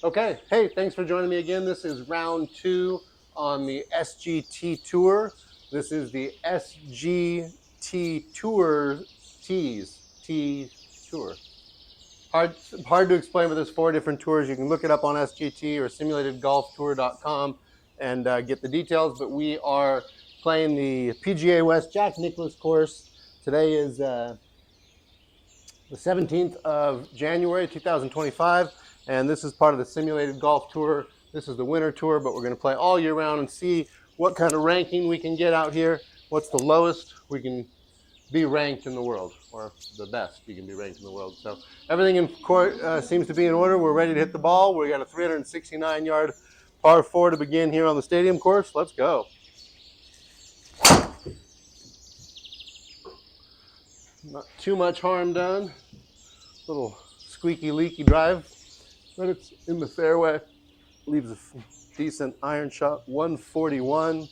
Okay, hey, thanks for joining me again. This is round 2 on the SGT Tour. This is the SGT Tour T Tour. Hard to explain, but there's 4 different tours. You can look it up on SGT or simulatedgolftour.com and get the details. But we are playing the PGA West Jack Nicklaus course. Today is the 17th of January 2025, and this is part of the Simulated Golf Tour. This is the winter tour, but we're going to play all year round and see what kind of ranking we can get out here. What's the lowest we can be ranked in the world, or the best you can be ranked in the world. So everything in court seems to be in order. We're ready to hit the ball. We got a 369-yard par 4 to begin here on the stadium course. Let's go. Not too much harm done. Little squeaky leaky drive, but it's in the fairway. Leaves a decent iron shot, 141.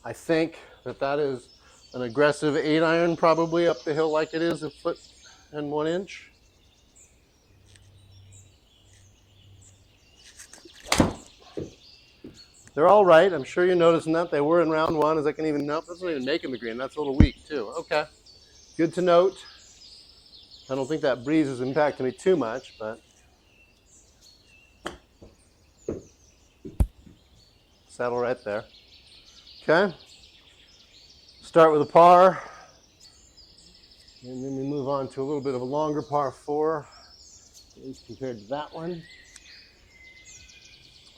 I think that is an aggressive 8-iron, probably up the hill like it is, 1 foot and 1 inch. They're all right. I'm sure you're noticing that. They were in round 1. As I can even note, that's not even making the green. That's a little weak too. Okay, good to note. I don't think that breeze is impacting me too much, but settle right there. Okay, start with a par, and then we move on to a little bit of a longer par 4, at least compared to that one.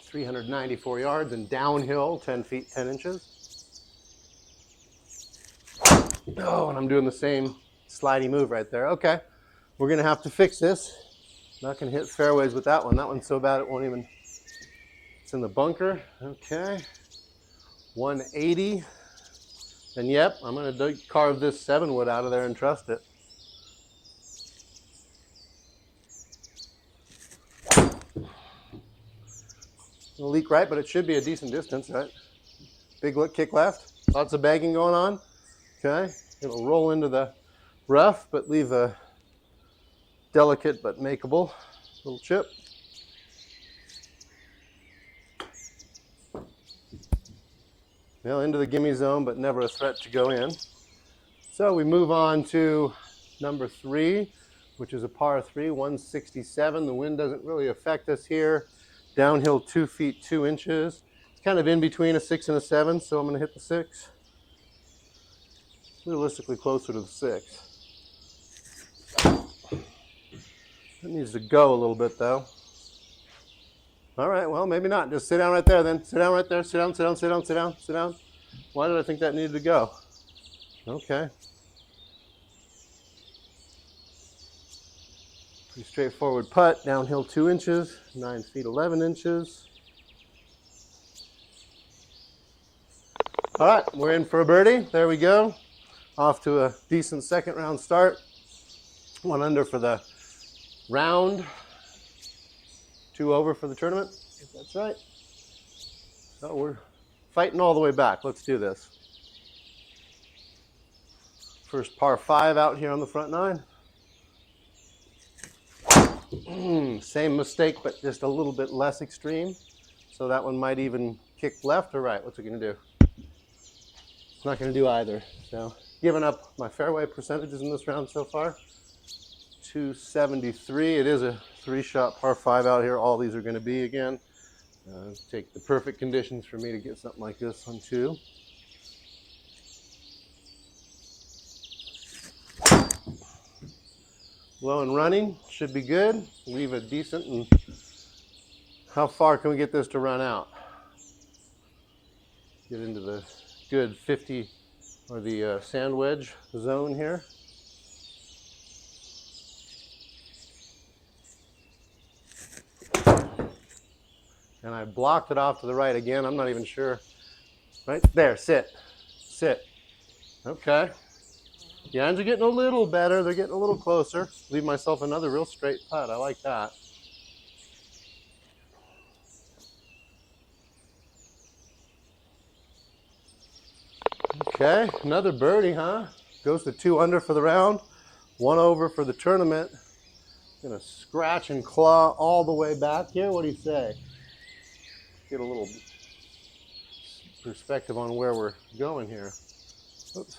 394 yards and downhill, 10 feet, 10 inches. Oh, and I'm doing the same slidey move right there. Okay, we're going to have to fix this. Not going to hit fairways with that one. That one's so bad it won't even, it's in the bunker. Okay, 180. And yep, I'm going to carve this 7-wood out of there and trust it. It'll leak right, but it should be a decent distance, right? Big kick left. Lots of bagging going on. Okay, it'll roll into the rough, but leave a delicate but makeable little chip. Well, into the gimme zone, but never a threat to go in. So we move on to number 3, which is a par 3, 167. The wind doesn't really affect us here. Downhill 2 feet 2 inches. It's kind of in between a 6 and a 7, so I'm going to hit the 6. Realistically closer to the 6. It needs to go a little bit though. All right, well, maybe not. Just sit down right there then. Sit down right there. Sit down, sit down, sit down, sit down, sit down. Why did I think that needed to go? Okay. Pretty straightforward putt. Downhill 2 inches, 9 feet 11 inches. All right, we're in for a birdie. There we go. Off to a decent second round start. 1 under for the round. 2 over for the tournament, if that's right. So we're fighting all the way back. Let's do this. First par 5 out here on the front 9. Same mistake, but just a little bit less extreme. So that one might even kick left or right. What's it going to do? It's not going to do either. So giving up my fairway percentages in this round so far. 273. It is a 3-shot par 5 out here. All these are going to be again. Take the perfect conditions for me to get something like this on 2. Low and running should be good. Leave a decent. And how far can we get this to run out? Get into the good 50 or the sand wedge zone here. And I blocked it off to the right again. I'm not even sure. Right there, sit, sit. Okay. The irons are getting a little better. They're getting a little closer. Leave myself another real straight putt. I like that. Okay, another birdie, huh? Goes to 2 under for the round, 1 over for the tournament. Gonna scratch and claw all the way back here. What do you say? Get a little perspective on where we're going here. Oops.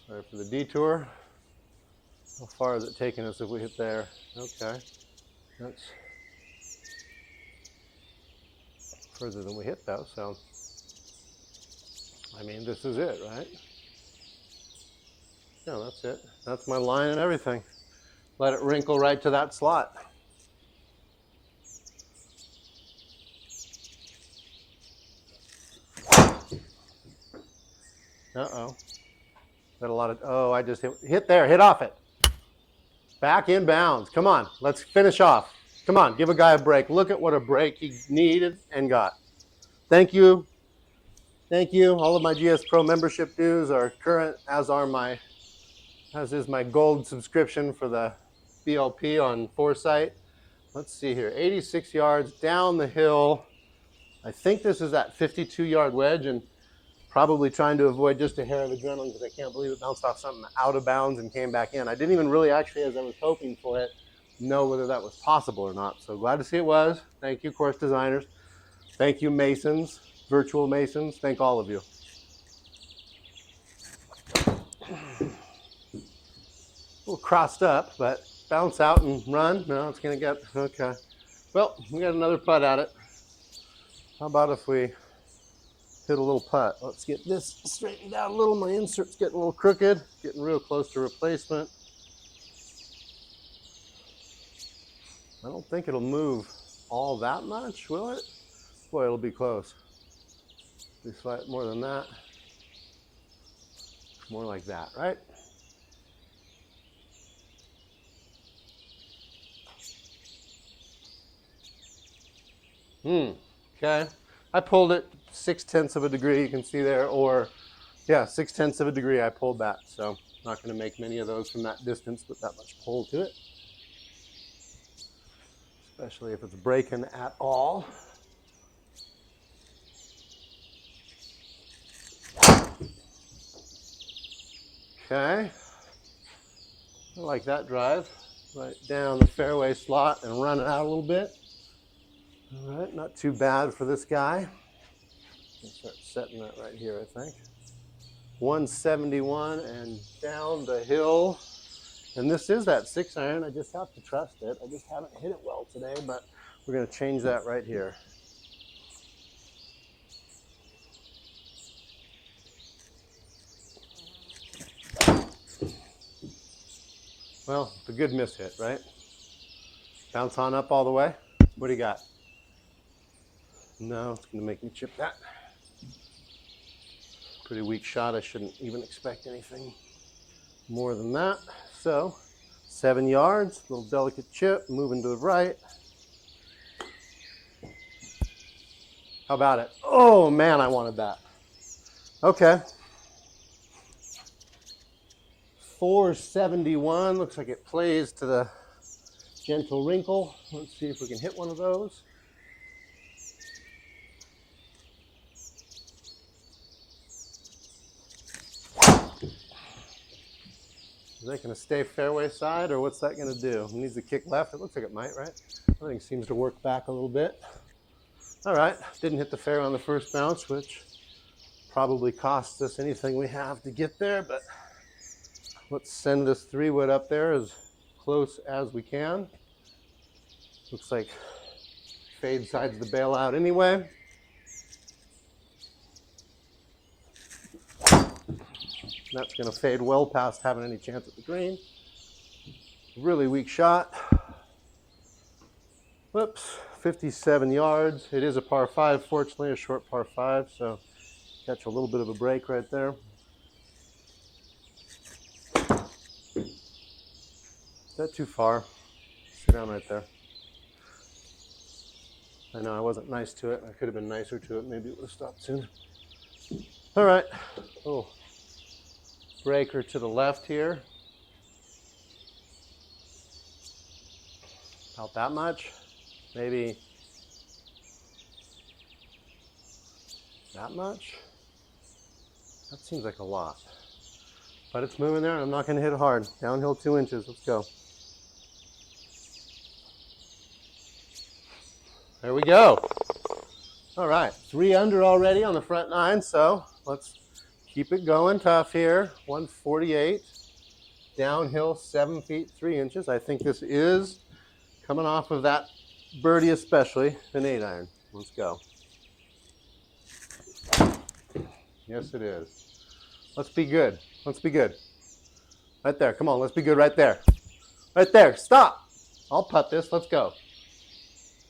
Sorry for the detour. How far is it taking us if we hit there? Okay. That's further than we hit though, so I mean, this is it, right? Yeah, that's it. That's my line and everything. Let it wrinkle right to that slot. Uh-oh. Got a lot of, oh, I just hit there, hit off it. Back in bounds. Come on, let's finish off. Come on, give a guy a break. Look at what a break he needed and got. Thank you. Thank you. All of my GSPro membership dues are current, as is my gold subscription for the BLP on Foresight. Let's see here, 86 yards down the hill. I think this is that 52-yard wedge, and probably trying to avoid just a hair of adrenaline because I can't believe it bounced off something out of bounds and came back in. I didn't even really actually, as I was hoping for it, know whether that was possible or not. So glad to see it was. Thank you, course designers. Thank you, masons, virtual masons. Thank all of you. A little crossed up, but bounce out and run. No, it's going to get, okay. Well, we got another putt at it. How about if we hit a little putt? Let's get this straightened out a little. My insert's getting a little crooked, getting real close to replacement. I don't think it'll move all that much, will it? Boy, it'll be close. Be slight more than that. More like that, right? Okay. I pulled it 0.6 of a degree, you can see there, or yeah, 0.6 of a degree I pulled that. So not going to make many of those from that distance with that much pull to it. Especially if it's breaking at all. Okay. I like that drive. Right down the fairway slot and run it out a little bit. All right, not too bad for this guy. I'll start setting that right here, I think. 171 and down the hill. And this is that 6-iron. I just have to trust it. I just haven't hit it well today, but we're going to change that right here. Well, it's a good miss hit, right? Bounce on up all the way. What do you got? No, it's going to make me chip that. Pretty weak shot. I shouldn't even expect anything more than that. So 7 yards, little delicate chip, moving to the right. How about it? Oh man, I wanted that. Okay. 471, looks like it plays to the gentle wrinkle. Let's see if we can hit one of those. Is that going to stay fairway side, or what's that going to do? It needs to kick left. It looks like it might, right? Everything seems to work back a little bit. All right, didn't hit the fair on the first bounce, which probably costs us anything we have to get there, but let's send this 3-wood up there as close as we can. Looks like fade side's the bailout anyway. That's going to fade well past having any chance at the green. Really weak shot. Whoops, 57 yards. It is a par 5, fortunately, a short par 5, so catch a little bit of a break right there. Is that too far? Sit down right there. I know I wasn't nice to it. I could have been nicer to it. Maybe it would have stopped sooner. All right. Oh, breaker to the left here. About that much. Maybe that much. That seems like a lot. But it's moving there. I'm not going to hit it hard. Downhill 2 inches. Let's go. There we go. All right, 3 under already on the front 9, so let's keep it going tough here. 148, downhill 7 feet 3 inches. I think this is coming off of that birdie, especially an 8-iron. Let's go. Yes, it is. Let's be good. Let's be good. Right there. Come on, let's be good right there. Right there. Stop. I'll putt this. Let's go.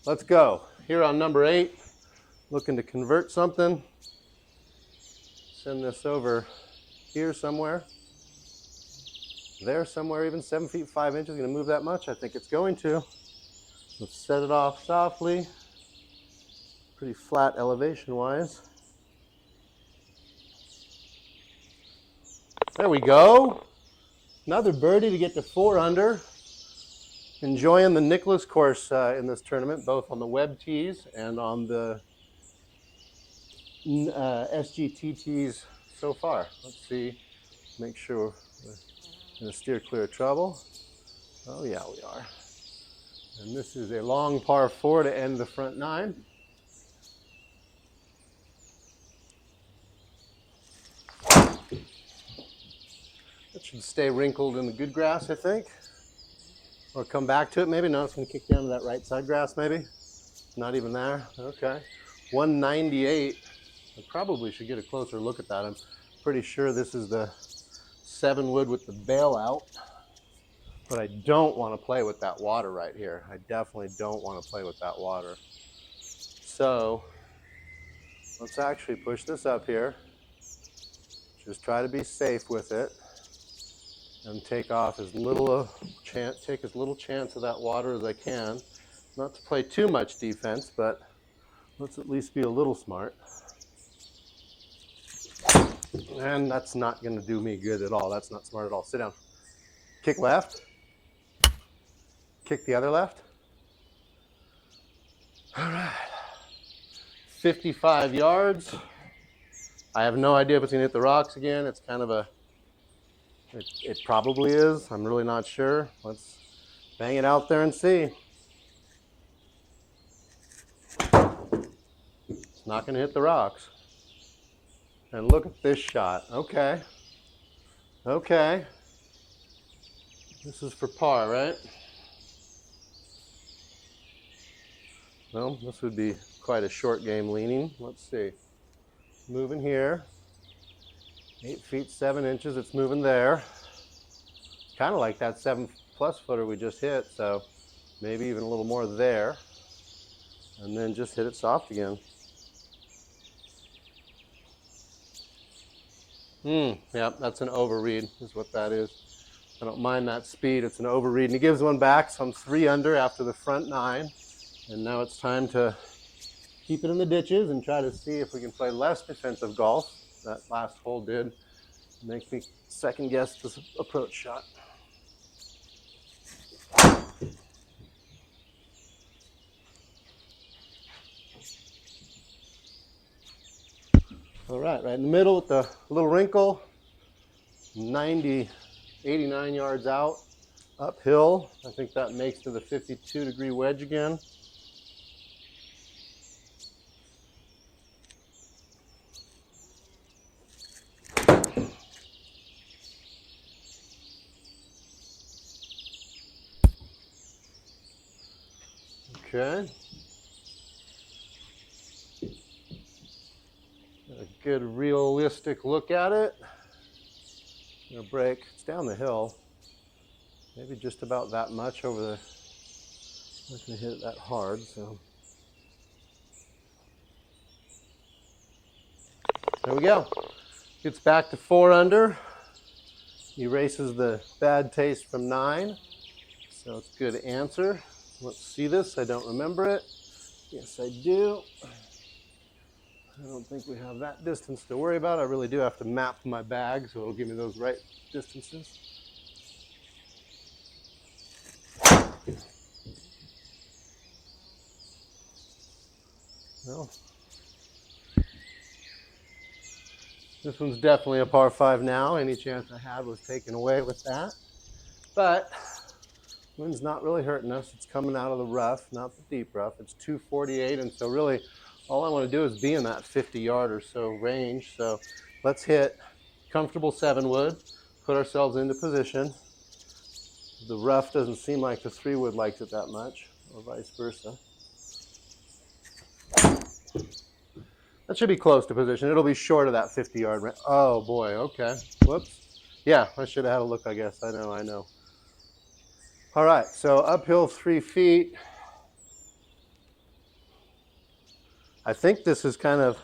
Let's go. Here on number 8. Looking to convert something. Send this over here somewhere. There somewhere, even 7 feet 5 inches. Going to move that much? I think it's going to. Let's set it off softly. Pretty flat elevation wise. There we go. Another birdie to get to 4 under. Enjoying the Nicklaus course in this tournament, both on the web tees and on the SGT tees so far. Let's see, make sure we're going to steer clear of trouble. Oh yeah, we are. And this is a long par 4 to end the front 9. That should stay wrinkled in the good grass, I think. Or come back to it maybe. No, it's going to kick down to that right side grass maybe. Not even there. Okay. 198. I probably should get a closer look at that. I'm pretty sure this is the 7 wood with the bailout. But I don't want to play with that water right here. I definitely don't want to play with that water. So let's actually push this up here. Just try to be safe with it. And take off as little take as little chance of that water as I can. Not to play too much defense, but let's at least be a little smart. And that's not going to do me good at all. That's not smart at all. Sit down. Kick left. Kick the other left. All right. 55 yards. I have no idea if it's going to hit the rocks again. It's kind of a It probably is. I'm really not sure. Let's bang it out there and see. It's not going to hit the rocks. And look at this shot. Okay. Okay. This is for par, right? Well, this would be quite a short game leaning. Let's see. Moving here. 8 feet 7 inches, it's moving there. Kind of like that 7+ footer we just hit, so maybe even a little more there. And then just hit it soft again. Yep, that's an overread is what that is. I don't mind that speed, it's an overread. And he gives one back, so I'm 3 under after the front 9. And now it's time to keep it in the ditches and try to see if we can play less defensive golf. That last hole did make me second guess this approach shot. All right in the middle with the little wrinkle, 89 yards out, uphill. I think that makes to the 52-degree wedge again. Okay. A good realistic look at it. Gonna break. It's down the hill. Maybe just about that much over the. I'm not gonna hit it that hard, so. There we go. Gets back to 4 under. Erases the bad taste from 9. So it's a good answer. Let's see this. I don't remember it. Yes, I do. I don't think we have that distance to worry about. I really do have to map my bag, so it'll give me those right distances. Well, This one's definitely a par 5 now. Any chance I had was taken away with that. But wind's not really hurting us. It's coming out of the rough, not the deep rough. It's 248, and so really all I want to do is be in that 50-yard or so range. So let's hit comfortable 7-wood, put ourselves into position. The rough doesn't seem like the 3-wood likes it that much, or vice versa. That should be close to position. It'll be short of that 50-yard range. Oh boy, okay. Whoops. Yeah, I should have had a look, I guess. I know. All right, so uphill 3 feet. I think this is kind of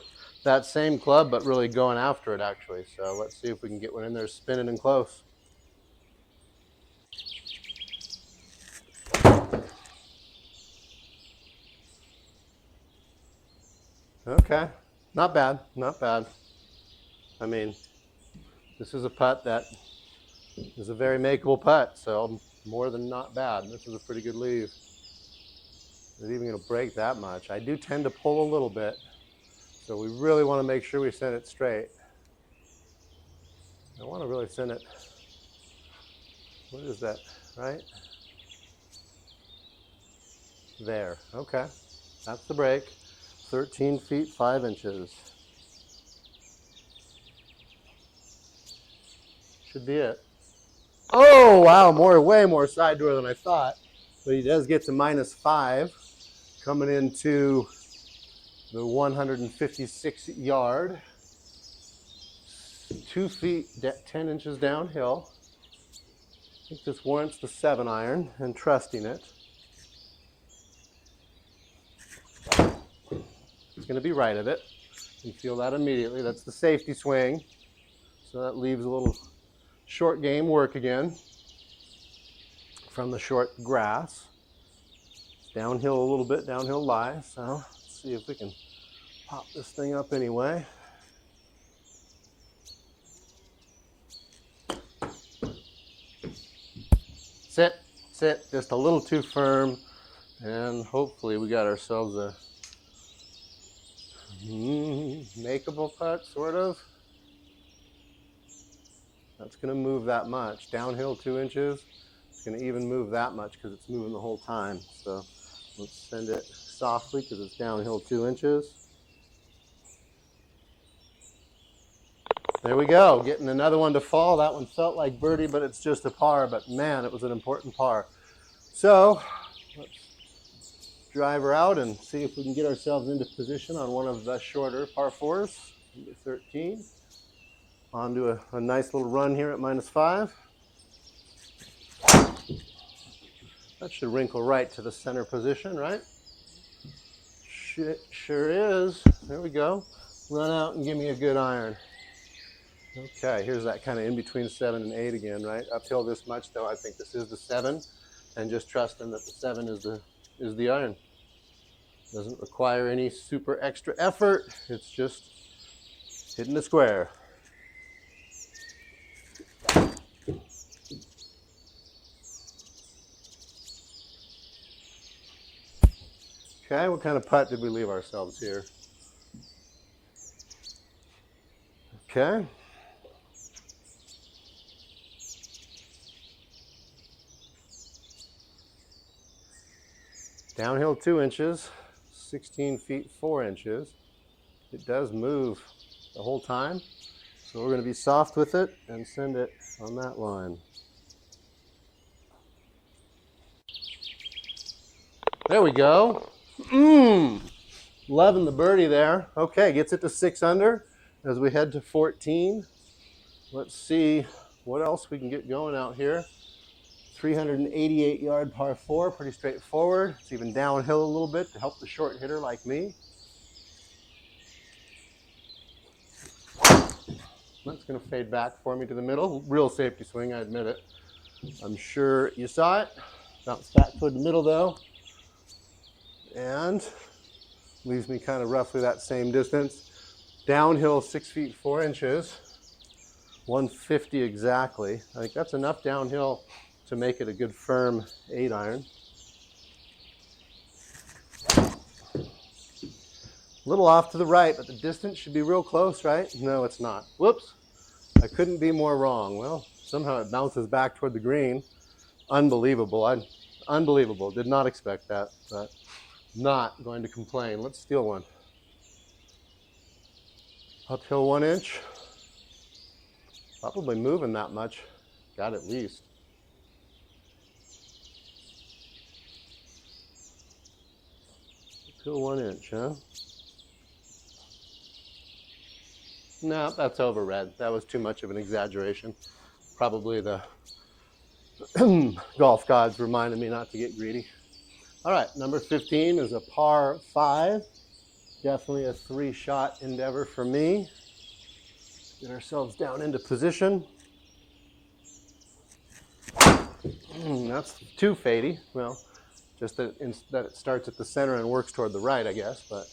that same club, but really going after it, actually. So let's see if we can get one in there spinning and close. Okay, not bad, not bad. I mean, this is a putt that is a very makeable putt, so more than not bad. This is a pretty good leave. Is it even going to break that much? I do tend to pull a little bit, so we really want to make sure we send it straight. I want to really send it. What is that, right? There, okay. That's the break. 13 feet 5 inches. Should be it. Oh, wow, way more side door than I thought. But he does get to -5, coming into the 156 yard. 2 feet 10 inches downhill. I think this warrants the 7-iron and trusting it. It's going to be right of it. You feel that immediately. That's the safety swing. So that leaves a little short game work again from the short grass. It's downhill a little bit, downhill lie. So let's see if we can pop this thing up anyway. Sit, just a little too firm, and hopefully we got ourselves a makeable putt, sort of. That's going to move that much. Downhill 2 inches. It's going to even move that much because it's moving the whole time. So let's send it softly because it's downhill 2 inches. There we go, getting another one to fall. That one felt like birdie, but it's just a par. But man, it was an important par. So let's drive her out and see if we can get ourselves into position on one of the shorter par 4s, number 13. Onto a nice little run here at -5. That should wrinkle right to the center position, right? Sure is. There we go. Run out and give me a good iron. Okay, here's that kind of in between 7 and 8 again, right? Uphill this much, though. I think this is the 7, and just trusting that the 7 is the iron. Doesn't require any super extra effort. It's just hitting the square. Okay, what kind of putt did we leave ourselves here? Okay. Downhill 2 inches, 16 feet 4 inches. It does move the whole time, so we're going to be soft with it and send it on that line. There we go. Loving the birdie there. Okay, gets it to 6 under as we head to 14. Let's see what else we can get going out here. 388 yard par 4, pretty straightforward. It's even downhill a little bit to help the short hitter like me. That's going to fade back for me to the middle. Real safety swing, I admit it. I'm sure you saw it. Bounce back toward the middle though. And leaves me kind of roughly that same distance. Downhill 6 feet 4 inches. 150 exactly. I think that's enough downhill to make it a good firm 8-iron. A little off to the right, but the distance should be real close, right? No, it's not. Whoops. I couldn't be more wrong. Well, somehow it bounces back toward the green. Unbelievable. Unbelievable. Did not expect that, but not going to complain. Let's steal one. Uphill 1 inch. Probably moving that much. Got at least. Uphill 1 inch, huh? No, that's overread. That was too much of an exaggeration. Probably the golf gods reminded me not to get greedy. All right, number 15 is a par 5. Definitely a 3-shot endeavor for me. Get ourselves down into position. That's too fadey. Well, just that it starts at the center and works toward the right, I guess. But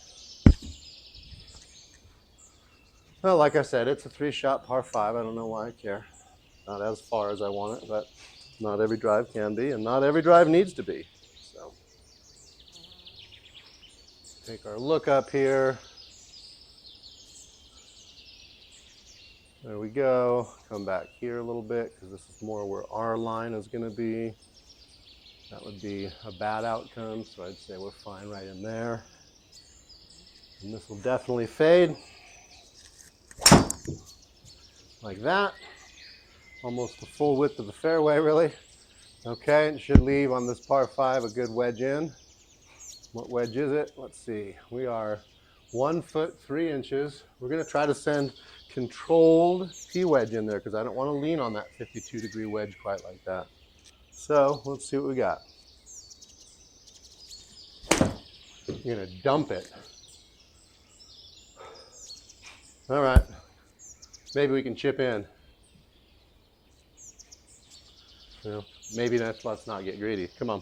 well, like I said, it's a 3-shot par 5. I don't know why I care. Not as far as I want it, but not every drive can be, and not every drive needs to be. So take our look up here. There we go. Come back here a little bit because this is more where our line is going to be. That would be a bad outcome, so I'd say we're fine right in there. And this will definitely fade. Like that. Almost the full width of the fairway, really. Okay, it should leave on this par 5 a good wedge in. What wedge is it? Let's see. We are 1 foot 3 inches. We're going to try to send controlled P-wedge in there because I don't want to lean on that 52-degree wedge quite like that. So let's see what we got. You're going to dump it. All right. Maybe we can chip in. You know, maybe let's not get greedy. Come on.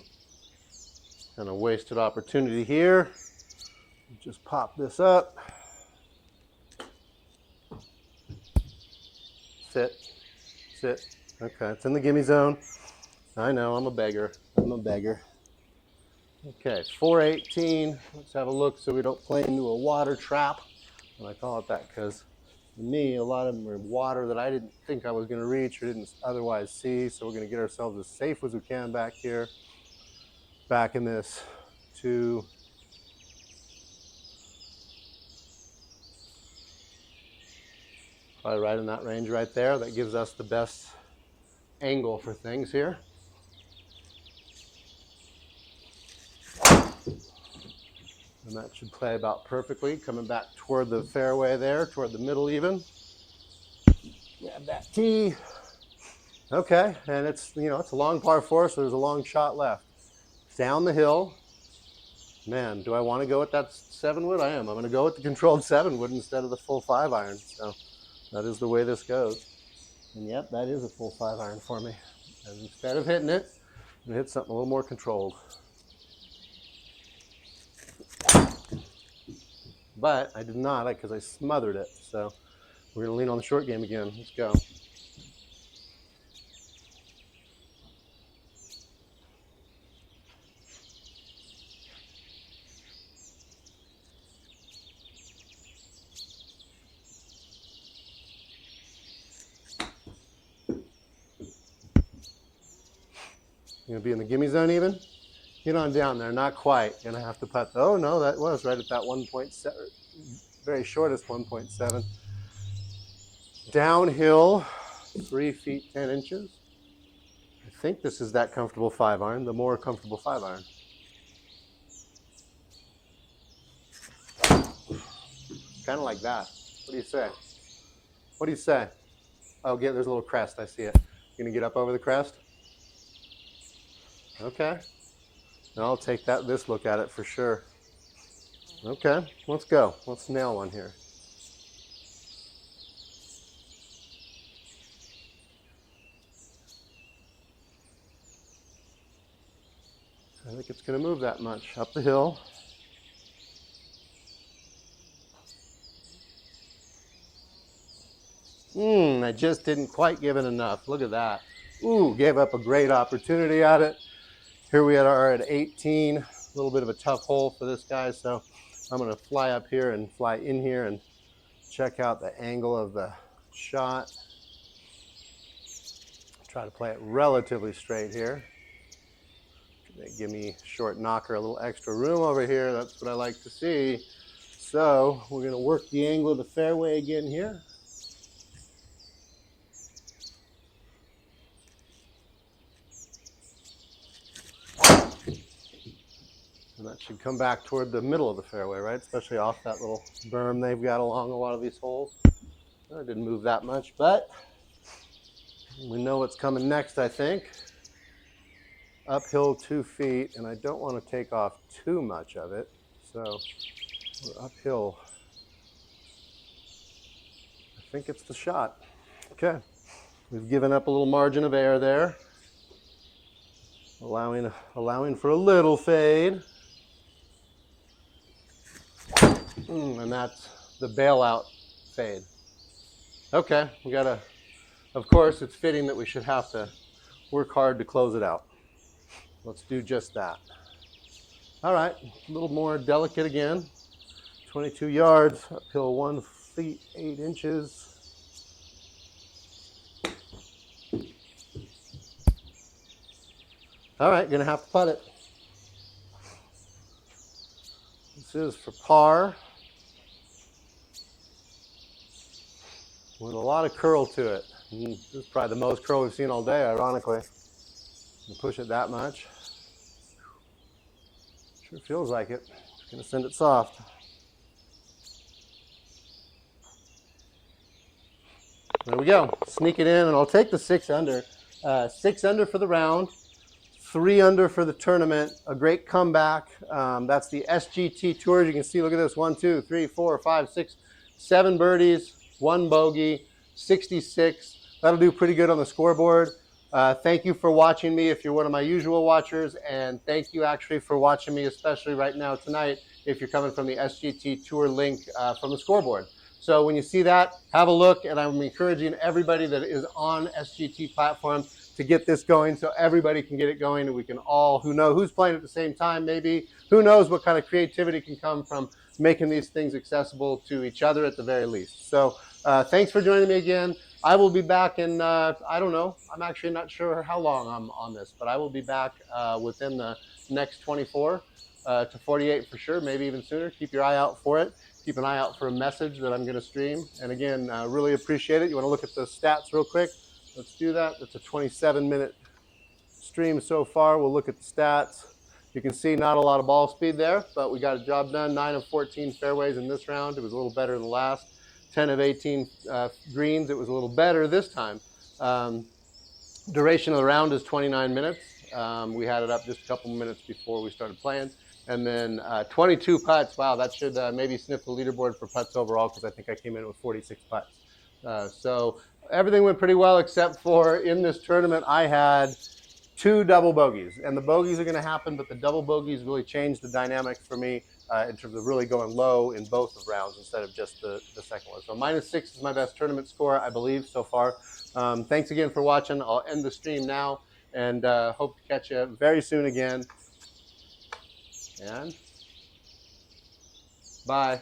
Kind of wasted opportunity here. Just pop this up. Sit. Sit. Okay, it's in the gimme zone. I know, I'm a beggar. I'm a beggar. Okay, 418. Let's have a look so we don't play into a water trap. And I call it that because for me, a lot of them are water that I didn't think I was going to reach or didn't otherwise see. So we're going to get ourselves as safe as we can back here. Back in this 2. Probably right in that range right there. That gives us the best angle for things here. And that should play about perfectly, coming back toward the fairway there, toward the middle even. Grab that tee. Okay, and it's, you know, it's a long par 4, so there's a long shot left. Down the hill. Man, do I want to go with that 7-wood? I am. I'm going to go with the controlled 7-wood instead of the full 5-iron. So that is the way this goes. And yep, that is a full 5-iron for me. And instead of hitting it, I'm going to hit something a little more controlled. But I did not because I smothered it. So we're going to lean on the short game again. Let's go. You're going to be in the gimme zone even? Get on down there, not quite. Gonna have to putt. Oh no, that was right at that 1.7, very shortest 1.7. Downhill, 3 feet 10 inches. I think this is that comfortable 5-iron, the more comfortable 5-iron. Kind of like that. What do you say? What do you say? Oh, there's a little crest. I see it. You gonna get up over the crest? Okay. I'll take this look at it for sure. Okay, let's go. Let's nail one here. I think it's going to move that much. Up the hill. I just didn't quite give it enough. Look at that. Ooh, gave up a great opportunity at it. Here we are at 18. A little bit of a tough hole for this guy, so I'm going to fly up here and fly in here and check out the angle of the shot. Try to play it relatively straight here. Give me short knocker, a little extra room over here. That's what I like to see. So we're going to work the angle of the fairway again here. And that should come back toward the middle of the fairway, right? Especially off that little berm they've got along a lot of these holes. I didn't move that much, but we know what's coming next, I think. Uphill 2 feet, and I don't want to take off too much of it. So we're uphill. I think it's the shot. Okay. We've given up a little margin of air there, allowing for a little fade. And that's the bailout fade. Okay, we gotta, of course, it's fitting that we should have to work hard to close it out. Let's do just that. All right, a little more delicate again. 22 yards, uphill 1 feet 8 inches. All right, gonna have to putt it. This is for par, with a lot of curl to it. This is probably the most curl we've seen all day, ironically. You push it that much. Sure feels like it. Just gonna send it soft. There we go. Sneak it in, and I'll take the 6 under. 6 under for the round, 3 under for the tournament. A great comeback. That's the SGT Tour. As you can see, look at this. 1, 2, 3, 4, 5, 6, 7 birdies, 1 bogey, 66. That'll do pretty good on the scoreboard. Thank you for watching me if you're one of my usual watchers, and thank you actually for watching me, especially right now tonight, if you're coming from the SGT Tour link from the scoreboard. So when you see that, have a look, and I'm encouraging everybody that is on SGT platform to get this going so everybody can get it going, and we can all, who's playing at the same time maybe, who knows what kind of creativity can come from making these things accessible to each other at the very least. So thanks for joining me again. I will be back in, I don't know, I'm actually not sure how long I'm on this, but I will be back within the next 24 to 48 for sure, maybe even sooner. Keep your eye out for it. Keep an eye out for a message that I'm going to stream. And again, really appreciate it. You want to look at the stats real quick? Let's do that. It's a 27-minute stream so far. We'll look at the stats. You can see not a lot of ball speed there, but we got a job done. 9 of 14 fairways in this round. It was a little better than the last. 10 of 18 greens. It was a little better this time. Duration of the round is 29 minutes. We had it up just a couple minutes before we started playing. And then 22 putts. Wow, that should maybe sniff the leaderboard for putts overall, because I think I came in with 46 putts. So everything went pretty well, except for in this tournament, I had 2 double bogeys. And the bogeys are going to happen, but the double bogeys really changed the dynamic for me in terms of really going low in both of rounds instead of just the second one. So -6 is my best tournament score, I believe, so far. Thanks again for watching. I'll end the stream now, and hope to catch you very soon again. And bye.